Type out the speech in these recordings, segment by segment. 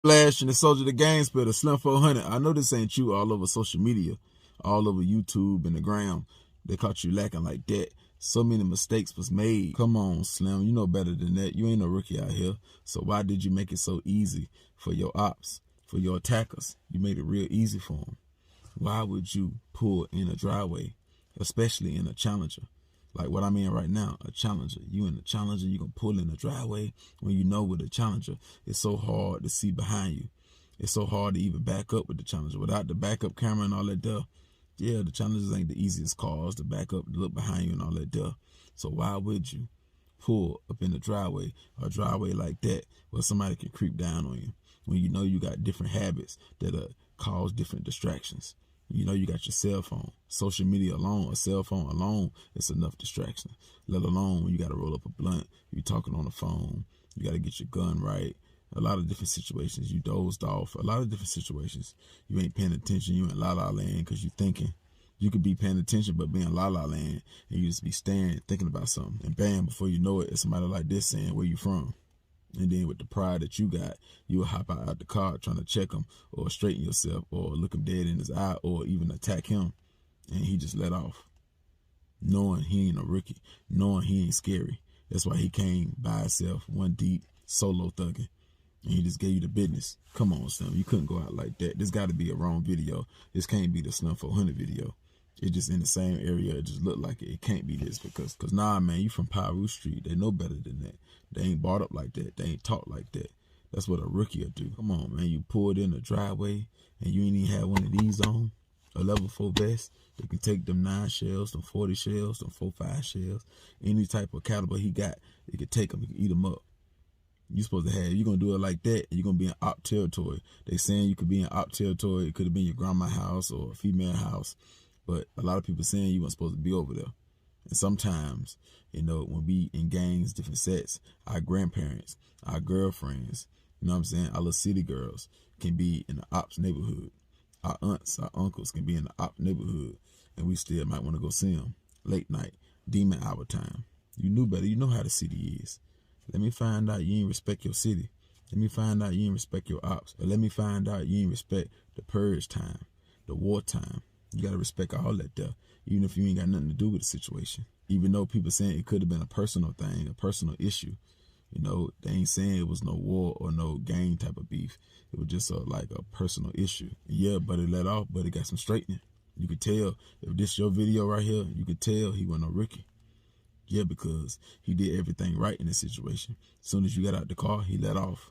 Flash and the Soldier the Game Spitter, Slim 400. I know this ain't you all over social media, all over YouTube and the gram. They caught you lacking like that. So many mistakes was made. Come on, Slim, you know better than that. You ain't no rookie out here. So why did you make it so easy for your ops, for your attackers? You made it real easy for them. Why would you pull in a driveway, especially in a Challenger? Like what I'm in right now, a Challenger. You in a Challenger, you can pull in a driveway when you know with a Challenger, it's so hard to see behind you. It's so hard to even back up with the Challenger. Without the backup camera and all that stuff, yeah, the Challengers ain't the easiest cars to back up, to look behind you and all that stuff. So why would you pull up in the driveway, a driveway like that, where somebody can creep down on you, when you know you got different habits that cause different distractions? You know you got your cell phone. Social media alone, a cell phone alone, it's enough distraction. Let alone when you got to roll up a blunt, you talking on the phone, you got to get your gun right. A lot of different situations. You dozed off. A lot of different situations. You ain't paying attention. You in la-la land because you thinking. You could be paying attention but be in la-la land and you just be staring, thinking about something. And bam, before you know it, it's somebody like this saying, where you from? And then with the pride that you got, you will hop out the car trying to check him or straighten yourself or look him dead in his eye or even attack him. And he just let off, knowing he ain't a rookie, knowing he ain't scary. That's why he came by himself, one deep, solo thugging. And he just gave you the business. Come on, Slim. You couldn't go out like that. This got to be a wrong video. This can't be the Slim 400 video. It's just in the same area. It just looked like it. It can't be this because nah, man, you from Piru Street. They know better than that. They ain't brought up like that. They ain't taught like that. That's what a rookie will do. Come on, man. You pulled in the driveway and you ain't even had one of these on, a level 4 vest. They can take them 9 shells, them 40 shells, them 4.5 shells, any type of caliber he got. They can take them. He can eat them up. You supposed to have, you're going to do it like that, and you're going to be in op territory. They saying you could be in op territory. It could have been your grandma's house or a female house, but a lot of people saying you weren't supposed to be over there. And sometimes, you know, when we in gangs, different sets, our grandparents, our girlfriends, you know what I'm saying, our little city girls can be in the ops neighborhood. Our aunts, our uncles can be in the op neighborhood, and we still might want to go see them late night, demon hour time. You knew better. You know how the city is. Let me find out you ain't respect your city. Let me find out you ain't respect your ops. Or let me find out you ain't respect the purge time, the war time. You got to respect all that stuff, even if you ain't got nothing to do with the situation. Even though people saying it could have been a personal thing, a personal issue. You know, they ain't saying it was no war or no gang type of beef. It was just like a personal issue. Yeah, but it let off, but it got some straightening. You could tell, if this your video right here, you could tell he wasn't a rookie. Yeah, because he did everything right in this situation. As soon as you got out the car, he let off,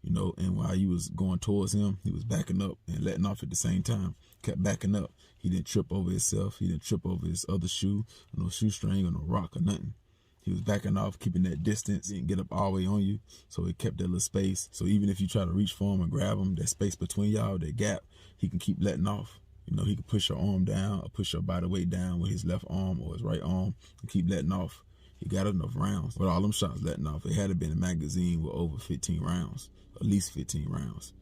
you know, and while you was going towards him, he was backing up and letting off at the same time, kept backing up. He didn't trip over himself. He didn't trip over his other shoe, no shoestring or no rock or nothing. He was backing off, keeping that distance. He didn't get up all the way on you, so he kept that little space. So even if you try to reach for him and grab him, that space between y'all, that gap, he can keep letting off. You know, he could push your arm down or push your body weight down with his left arm or his right arm and keep letting off. He got enough rounds. With all them shots letting off, it had to been a magazine with over 15 rounds, at least 15 rounds.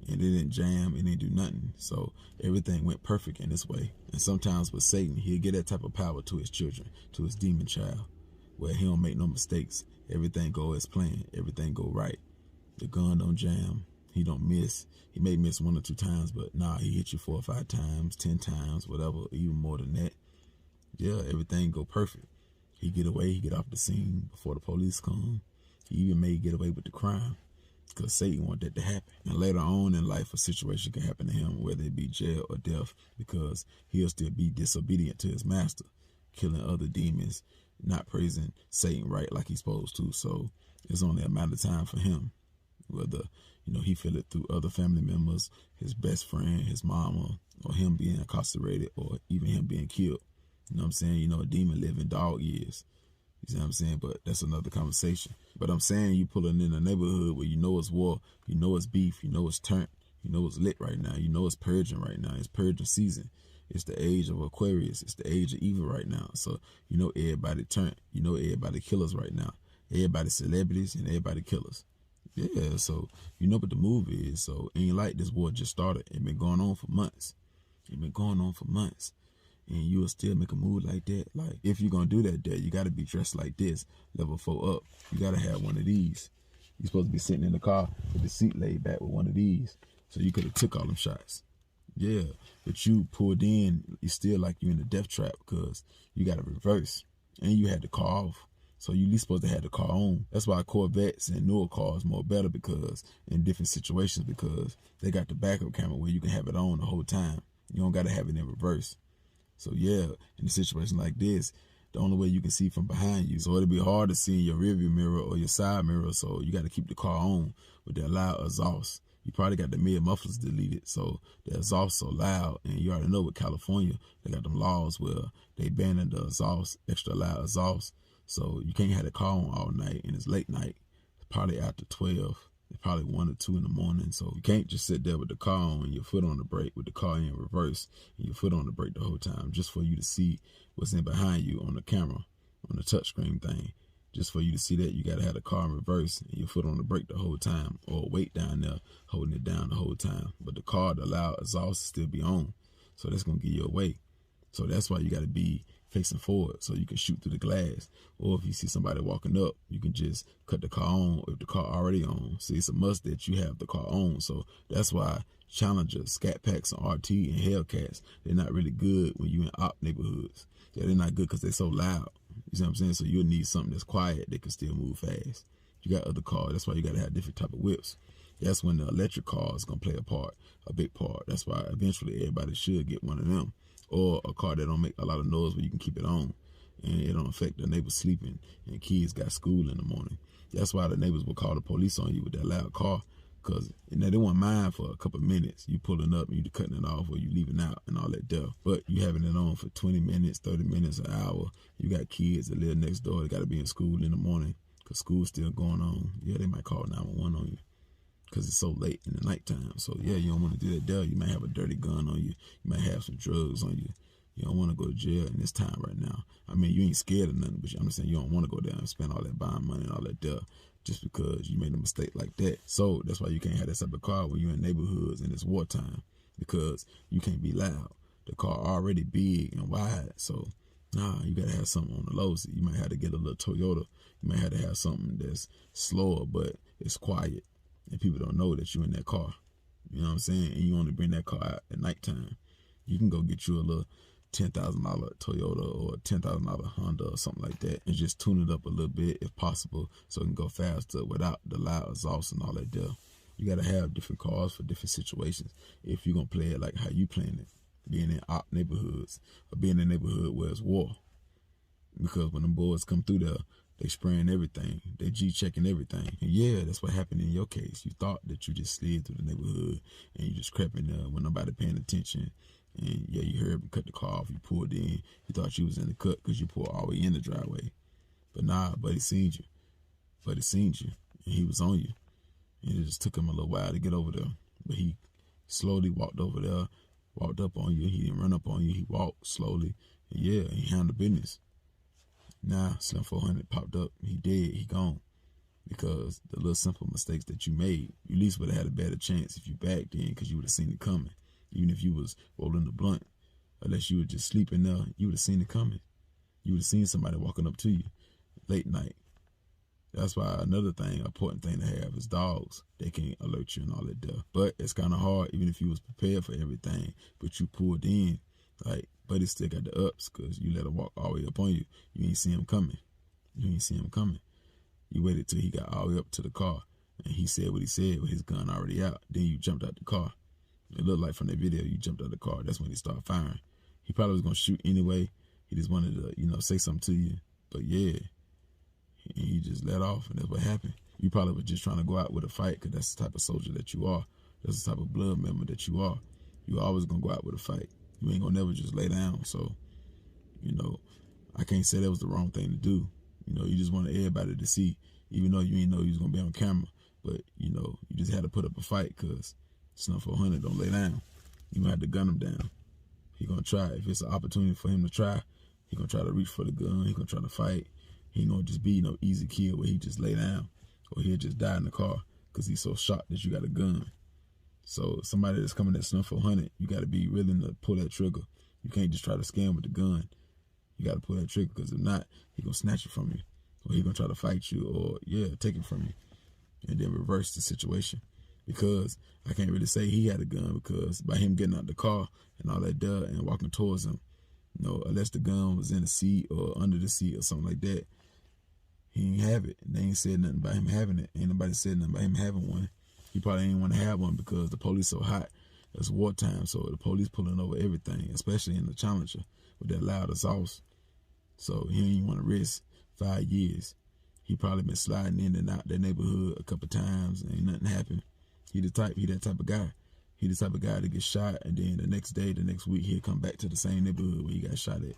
And it didn't jam, it didn't do nothing. So everything went perfect in this way. And sometimes with Satan, he'll get that type of power to his children, to his demon child, where he don't make no mistakes. Everything go as planned. Everything go right. The gun don't jam. He don't miss. He may miss 1 or 2 times, but nah, he hit you 4 or 5 times, 10 times, whatever, even more than that. Yeah, everything go perfect. He get away, he get off the scene before the police come. He even may get away with the crime because Satan want that to happen. And later on in life, a situation can happen to him, whether it be jail or death, because he'll still be disobedient to his master, killing other demons, not praising Satan right like he's supposed to. So it's only a matter of time for him, whether, you know, he feel it through other family members, his best friend, his mama, or him being incarcerated, or even him being killed. You know what I'm saying? You know, a demon live in dog years. You see what I'm saying? But that's another conversation. But I'm saying you pulling in a neighborhood where you know it's war, you know it's beef, you know it's turnt, you know it's lit right now, you know it's purging right now. It's purging season. It's the age of Aquarius. It's the age of evil right now. So you know everybody turnt. You know everybody killers right now. Everybody celebrities and everybody killers. Yeah, so you know what the move is. So it ain't like this war just started. It been going on for months. It been going on for months. And you will still make a move like that. Like, if you're going to do that, you got to be dressed like this, level 4 up. You got to have one of these. You're supposed to be sitting in the car with the seat laid back with one of these. So you could have took all them shots. Yeah, but you pulled in, it's still like you in a death trap because you got to reverse. And you had the car off. So you at least supposed to have the car on. That's why Corvettes and newer cars more better because in different situations because they got the backup camera where you can have it on the whole time. You don't got to have it in reverse. So yeah, in a situation like this, the only way you can see from behind you. So it'll be hard to see in your rearview mirror or your side mirror. So you got to keep the car on with that loud exhaust. You probably got the mid mufflers deleted. So the exhaust so loud. And you already know with California, they got them laws where they banning the exhaust, extra loud exhaust. So you can't have the car on all night and it's late night. It's probably after 12. It's probably 1 or 2 in the morning. So you can't just sit there with the car on and your foot on the brake with the car in reverse and your foot on the brake the whole time just for you to see what's in behind you on the camera, on the touchscreen thing. Just for you to see that, you got to have the car in reverse and your foot on the brake the whole time or weight down there holding it down the whole time. But the car, the loud exhaust still be on. So that's going to give you away. So that's why you got to be facing forward so you can shoot through the glass. Or if you see somebody walking up, you can just cut the car on if the car already on. See, it's a must that you have the car on. So that's why Challenger, Scat Packs, and RT and Hellcats, they're not really good when you in op neighborhoods. Yeah, they're not good because they're so loud. You see what I'm saying? So you'll need something that's quiet that can still move fast. You got other cars. That's why you got to have different type of whips. That's when the electric car is going to play a part, a big part. That's why eventually everybody should get one of them. Or a car that don't make a lot of noise where you can keep it on and it don't affect the neighbors sleeping and kids got school in the morning. That's why the neighbors will call the police on you with that loud car because they won't mind for a couple of minutes. You pulling up and you cutting it off or you leaving out and all that stuff. But you having it on for 20 minutes, 30 minutes, an hour. You got kids that live next door. They got to be in school in the morning because school's still going on. Yeah, they might call 911 on you because it's so late in the nighttime. So yeah, you don't want to do that there. You might have a dirty gun on you. You might have some drugs on you. You don't want to go to jail in this time right now. I mean, you ain't scared of nothing, but I'm just saying you don't want to go down and spend all that buying money and all that there just because you made a mistake like that. So that's why you can't have that type of car when you're in neighborhoods and it's wartime because you can't be loud. The car already big and wide, so nah, you gotta have something on the low. So you might have to get a little Toyota. You might have to have something that's slower, but it's quiet. And people don't know that you're in that car. You know what I'm saying? And you only bring that car out at nighttime. You can go get you a little $10,000 Toyota or a $10,000 Honda or something like that and just tune it up a little bit if possible so it can go faster without the loud exhaust and all that there. You got to have different cars for different situations if you're going to play it like how you playing it. Being in op neighborhoods or being in a neighborhood where it's war. Because when them boys come through there, they spraying everything. They G-checking everything. And yeah, that's what happened in your case. You thought that you just slid through the neighborhood and you just crept in there when nobody paying attention. And yeah, you heard him cut the car off. You pulled in. You thought you was in the cut because you pulled all the way in the driveway. But nah, buddy seen you. Buddy seen you. And he was on you. And it just took him a little while to get over there. But he slowly walked over there, walked up on you. He didn't run up on you. He walked slowly. And yeah, he handled business. Nah, Slim 400 popped up. He dead. He gone. Because the little simple mistakes that you made, you at least would have had a better chance if you backed in because you would have seen it coming. Even if you was rolling the blunt, unless you were just sleeping there, you would have seen it coming. You would have seen somebody walking up to you late night. That's why another thing, important thing to have is dogs. They can alert you and all that stuff. But it's kind of hard, even if you was prepared for everything, but you pulled in, like, but it still got the ups because you let him walk all the way up on you. You ain't see him coming. You ain't see him coming. You waited till he got all the way up to the car, and he said what he said with his gun already out. Then you jumped out the car. It looked like from that video, you jumped out of the car. That's when he started firing. He probably was going to shoot anyway. He just wanted to, say something to you. But yeah, and he just let off, and that's what happened. You probably was just trying to go out with a fight because that's the type of soldier that you are. That's the type of blood member that you are. You always going to go out with a fight. You ain't going to never just lay down. So, I can't say that was the wrong thing to do. You just wanted everybody to see, even though you didn't know you was going to be on camera. But, you just had to put up a fight because Slim 400 don't lay down. You gonna have to gun him down. He gonna try. If it's an opportunity for him to try, he gonna try to reach for the gun. He gonna try to fight. He ain't gonna just be no easy kill where he just lay down or he'll just die in the car because he's so shocked that you got a gun. So somebody that's coming at Slim 400, you got to be willing to pull that trigger. You can't just try to scam with the gun. You got to pull that trigger because if not, he gonna snatch it from you or he gonna try to fight you or, yeah, take it from you. and then reverse the situation. Because I can't really say he had a gun, because by him getting out the car and all that there and walking towards him, unless the gun was in the seat or under the seat or something like that, he ain't have it. They ain't said nothing about him having it. Ain't nobody said nothing about him having one. He probably ain't want to have one because the police so hot. It's wartime, so the police pulling over everything, especially in the Challenger with that loud exhaust. So he ain't want to risk 5 years. He probably been sliding in and out that neighborhood a couple times and ain't nothing happened. He that type of guy. He the type of guy to get shot, and then the next day, the next week, he'll come back to the same neighborhood where he got shot at.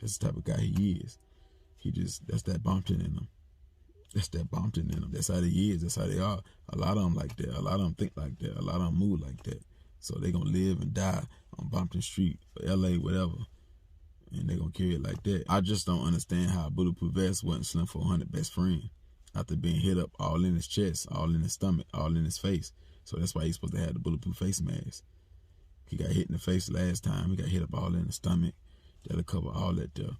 That's the type of guy he is. That's that Bompton in him. That's that Bompton in them. That's how he is. That's how they are. A lot of them like that. A lot of them think like that. A lot of them move like that. So they gonna live and die on Bompton Street or LA, whatever. And they gonna carry it like that. I just don't understand how Bulletproof Vest wasn't Slim 400 best friend after being hit up all in his chest, all in his stomach, all in his face. So that's why he's supposed to have the bulletproof face mask. He got hit in the face last time. He got hit up all in the stomach. That'll cover all that there.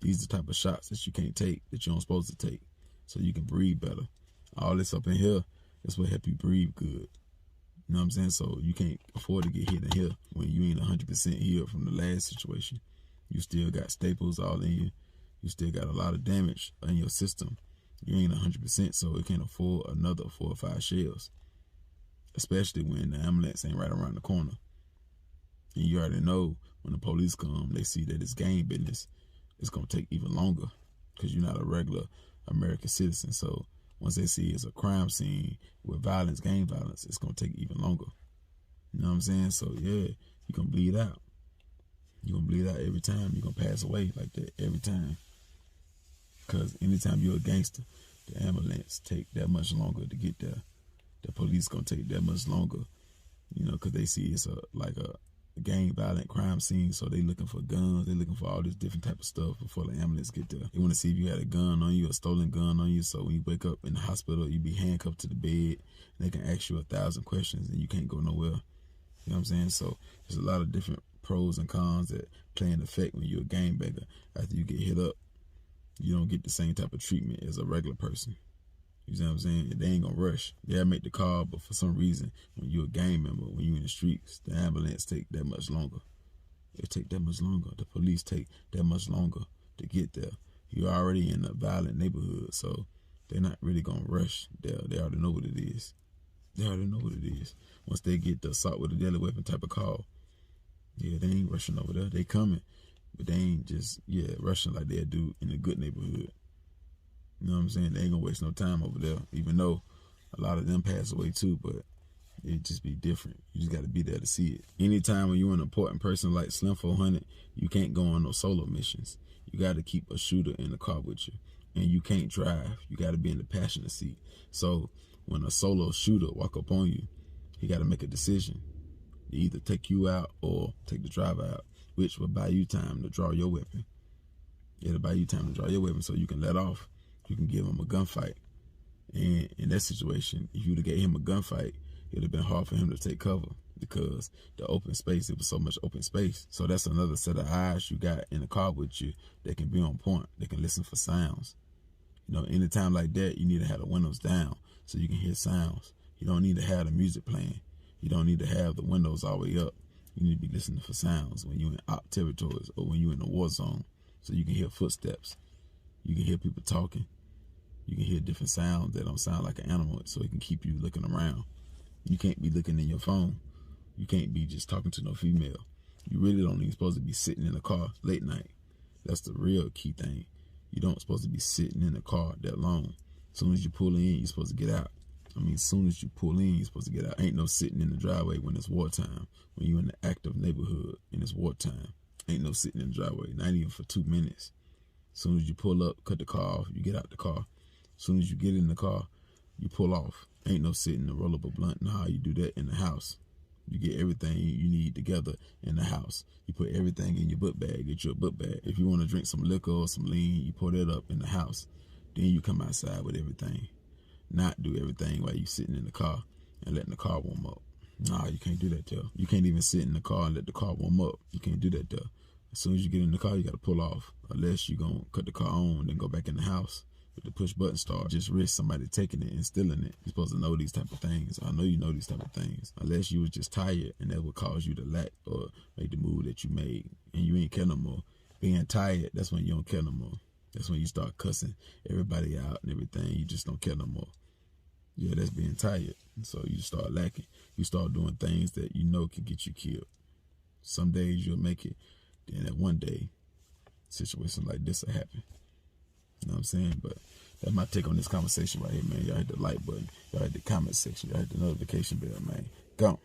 These are the type of shots that you can't take, that you don't supposed to take, so you can breathe better. All this up in here is what help you breathe good. You know what I'm saying? So you can't afford to get hit in here when you ain't 100% healed from the last situation. You still got staples all in you. You still got a lot of damage in your system. You ain't 100%, so it can't afford another 4 or 5 shells, especially when the ambulance ain't right around the corner. And you already know when the police come, they see that it's gang business, it's going to take even longer because you're not a regular American citizen. So once they see it's a crime scene with violence, gang violence, it's going to take even longer. You know what I'm saying? So yeah, you're going to bleed out. You're going to bleed out every time. You're going to pass away like that every time. Because anytime you're a gangster, the ambulance take that much longer to get there. The police going to take that much longer, because they see it's like a gang violent crime scene, so they looking for guns, they looking for all this different type of stuff before the ambulance get there. They want to see if you had a gun on you, a stolen gun on you, so when you wake up in the hospital, you be handcuffed to the bed, and they can ask you 1,000 questions, and you can't go nowhere. You know what I'm saying? So there's a lot of different pros and cons that play an effect when you're a gangbanger. After you get hit up, you don't get the same type of treatment as a regular person. You know what I'm saying? They ain't gonna rush. They'll make the call, but for some reason, when you're a gang member, when you're in the streets, the ambulance take that much longer. It take that much longer. The police take that much longer to get there. You're already in a violent neighborhood, so they're not really gonna rush. They already know what it is. They already know what it is. Once they get the assault with a deadly weapon type of call, yeah, they ain't rushing over there. They coming, but they ain't just, rushing like they do in a good neighborhood. You know what I'm saying? They ain't gonna waste no time over there, even though a lot of them pass away too, but it just be different. You just gotta be there to see it. Anytime when you're an important person like Slim 400, you can't go on no solo missions. You gotta keep a shooter in the car with you. And you can't drive. You gotta be in the passenger seat. So when a solo shooter walk up on you, he gotta make a decision. To either take you out or take the driver out, which will buy you time to draw your weapon. It'll buy you time to draw your weapon so you can let off. You can give him a gunfight. And in that situation, if you would have gave him a gunfight, it would have been hard for him to take cover because the open space, it was so much open space. So that's another set of eyes you got in the car with you that can be on point. They can listen for sounds. Anytime like that, you need to have the windows down so you can hear sounds. You don't need to have the music playing. You don't need to have the windows all the way up. You need to be listening for sounds when you're in op territories or when you're in a war zone so you can hear footsteps. You can hear people talking. You can hear different sounds that don't sound like an animal, so it can keep you looking around. You can't be looking in your phone. You can't be just talking to no female. You really don't even supposed to be sitting in the car late night. That's the real key thing. You don't supposed to be sitting in the car that long. As soon as you pull in, you're supposed to get out. As soon as you pull in, you're supposed to get out. Ain't no sitting in the driveway when it's wartime. When you're in the active neighborhood and it's wartime. Ain't no sitting in the driveway, not even for 2 minutes. As soon as you pull up, cut the car off, you get out the car. As soon as you get in the car, you pull off. Ain't no sitting and roll up a blunt. Nah, you do that in the house. You get everything you need together in the house. You put everything in your book bag. Get your book bag. If you want to drink some liquor or some lean, you pour that up in the house. Then you come outside with everything. Not do everything while you sitting in the car and letting the car warm up. Nah, you can't do that there. You can't even sit in the car and let the car warm up. You can't do that there. As soon as you get in the car, you got to pull off. Unless you're going to cut the car on and then go back in the house. with the push button start. Just risk somebody taking it and stealing it. You're supposed to know these type of things. I know you know these type of things. Unless you was just tired and that would cause you to lack or make the move that you made and you ain't care no more. Being tired, that's when you don't care no more. That's when you start cussing everybody out and everything. You just don't care no more. Yeah, that's being tired. So you start lacking. You start doing things that you know can get you killed. Some days you'll make it. Then that one day, situations like this will happen. You know what I'm saying? But that's my take on this conversation right here, man. Y'all hit the like button. Y'all hit the comment section. Y'all hit the notification bell, man. Go.